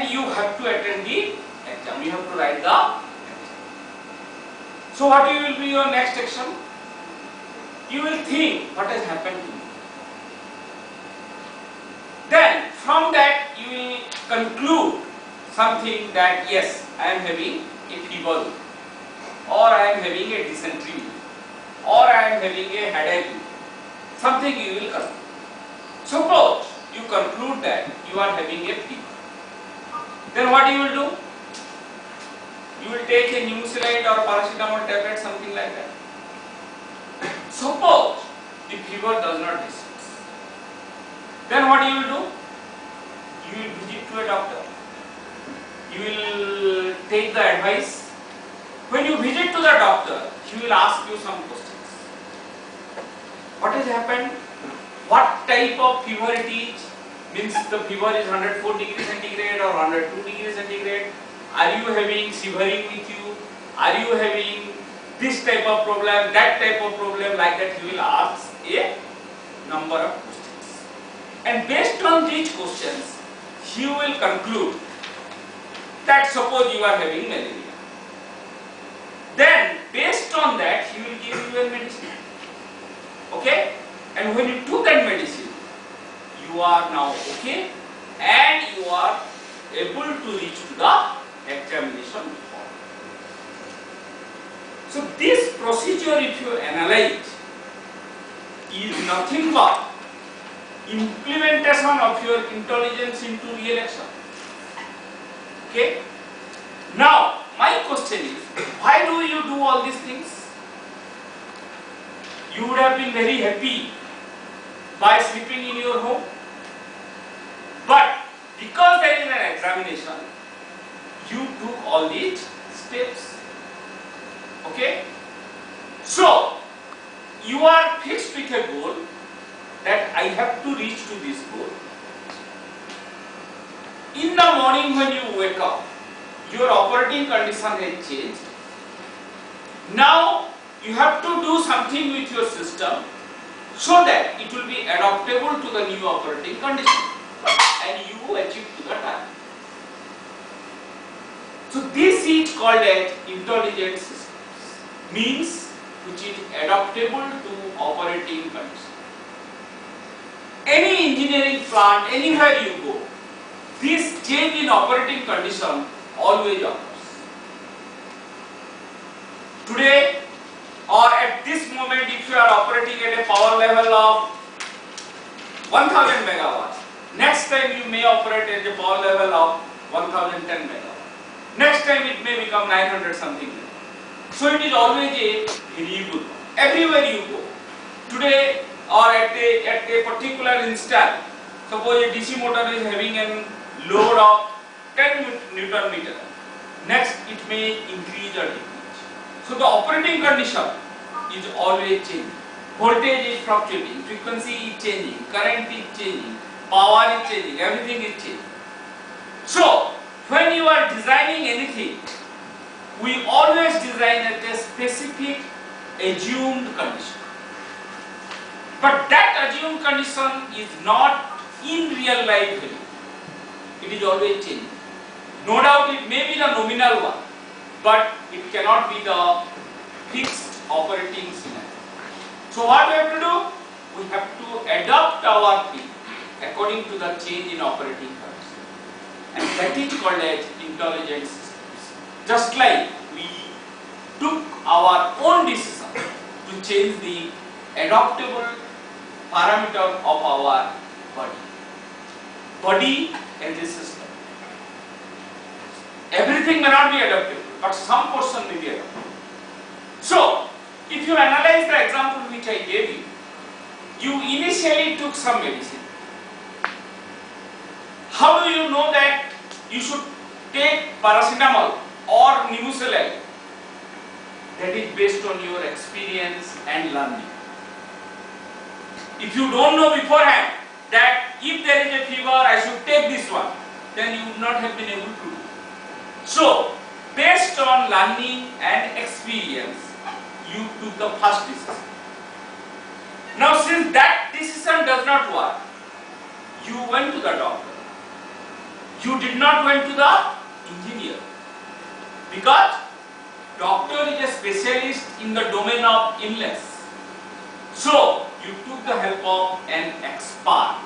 and you have to attend the exam. You have to write the exam. So what will be your next action? You will think what has happened to me. Then from that you will conclude something that yes, I am having a fever, or I am having a dysentery, or I am having a headache. Something you will conclude. Suppose you conclude that you are having a fever. Then what you will do? You will take a Nimesulide or paracetamol tablet, something like that. Suppose the fever does not recede. Then what you will do? You will visit to a doctor. You will take the advice. When you visit to the doctor, he will ask you some questions. What has happened? What type of fever it is? Means the fever is 104 degrees centigrade or 102 degrees centigrade. Are you having shivering with you? Are you having this type of problem, that type of problem? Like that he will ask a number of questions. And based on these questions, he will conclude that suppose you are having malaria. Then based on that, he will give you a medicine. Okay? And when you took that medicine, you are now okay and you are able to reach to the examination hall. So this procedure, if you analyze, is nothing but implementation of your intelligence into real action. Okay? Now, my question is, why do you do all these things? You would have been very happy by sleeping in your home. But because there is an examination, you took all these steps. Okay? So, you are fixed with a goal that I have to reach to this goal. In the morning when you wake up, your operating condition has changed. Now, you have to do something with your system so that it will be adaptable to the new operating condition and you achieve to the target. So this is called as intelligent systems, means which is adaptable to operating condition. Any engineering plant, anywhere you go, this change in operating condition always occurs. Today or at this moment, if you are operating at a power level of 1000 megawatts, next time you may operate at a power level of 1010 megawatts. Next time it may become 900 something. So it is always a variable. Everywhere you go. Today or at a particular instant, suppose a DC motor is having a load of 10 Newton meter. Next it may increase or decrease. So the operating condition is always changing. Voltage is fluctuating, frequency is changing, current is changing, power is changing, everything is changing. So when you are designing anything, we always design at a specific assumed condition. But that assumed condition is not in real life value. It is always changing. No doubt it may be the nominal one, but it cannot be the fixed operating scenario. So what we have to do? We have to adapt our thing according to the change in operating condition. And that is called as intelligent systems. Just like we took our own decision to change the adaptable parameter of our body. Body as a system. Everything may not be adaptable, but some portion may be adaptable. So, if you analyze the example which I gave you, you initially took some medicine. How do you know that you should take paracetamol or Nimesulide? That is based on your experience and learning. If you don't know beforehand that if there is a fever I should take this one, then you would not have been able to do. So, based on learning and experience, you took the first decision. Now since that decision does not work, you went to the doctor. You did not went to the engineer, because doctor is a specialist in the domain of illness. So you took the help of an expert.